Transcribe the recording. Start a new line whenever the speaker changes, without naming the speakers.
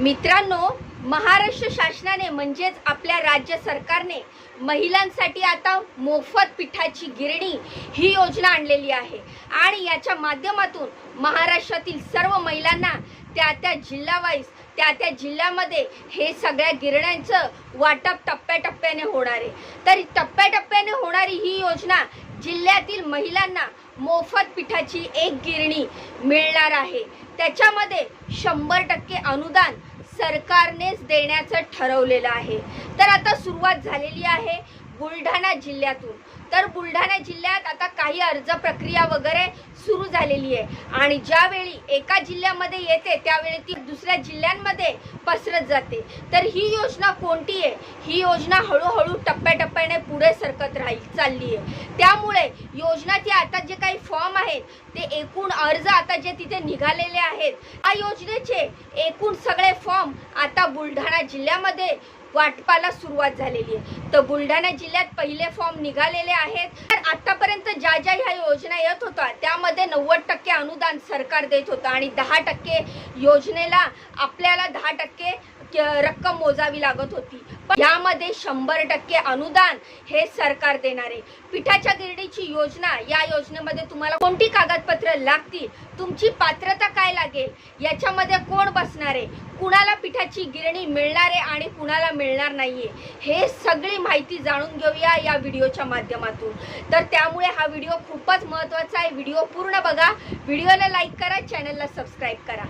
मित्रांनो, महाराष्ट्र शासनाने म्हणजेच आपल्या राज्य सरकारने महिलांसाठी आता मोफत पिठाची गिरणी ही योजना आणलेली आहे आणि याच्या माध्यमातून महाराष्ट्रातील सर्व महिलांना त्या जिल्हा त्या जिल्ह्यामध्ये हे सगळ्या गिरण्यांचं वाटप टप्प्याटप्प्याने होणार आहे। तर टप्प्याटप्प्याने होणारी ही योजना जिल्ह्यातील महिलांना मोफत पिठाची एक गिरणी मिळणार आहे। त्याच्यामध्ये 100% अनुदान सरकारनेच देण्याचं ठरवलेलं आहे। तर आता सुरुवात झालेली आहे बुलढाणा जिल्ह्यातून। तर बुलढाणा जिल्ह्यात आता काही अर्ज प्रक्रिया वगैरे सुरू झालेली आहे आणि ज्यावेळी एका जिल्ह्यामध्ये येते त्यावेळी ती दुसऱ्या जिल्ह्यांमध्ये पसरत जाते। तर ही योजना कोणती आहे? ही योजना हळूहळू टप्प्याटप्प्याने पुढे सरकत चालली आहे। त्यामुळे योजनाचे आता जे काही फॉर्म आहेत ते एकूण अर्ज आता जे तिथे निघालेले आहेत, या योजनेचे एकूण सगळे फॉर्म आता बुलढाणा जिल्ह्यामध्ये वाटपाला सुरुवात झालेली आहे। तर बुलढाणा जिल्ह्यात पहिले फॉर्म निघालेले आहेत। तर आतापर्यंत ज्या ह्या योजना येत होत्या त्यामध्ये 90% अनुदान सरकार देत होतं आणि 10% योजनेला आपल्याला 10% रक्कम मोजावी लागत होती। पण यामध्ये 100% अनुदान हे सरकार देणार आहे। पिठाच्या गिरणीची योजना, या योजनेमध्ये तुम्हाला कोणती कागदपत्र लागतील, तुमची पात्रता काय लागेल, याच्यामध्ये कोण बसणार आहे, कुणाला पिठाची गिरणी मिळणार आहे आणि कुणाला मिळणार नाहीये, हे सगळी माहिती जाणून घेऊया या व्हिडिओच्या माध्यमातून। तर त्यामुळे हा व्हिडिओ खूपच महत्त्वाचा आहे। व्हिडिओ पूर्ण बघा, व्हिडिओला लाईक करा, चॅनलला सबस्क्राईब करा।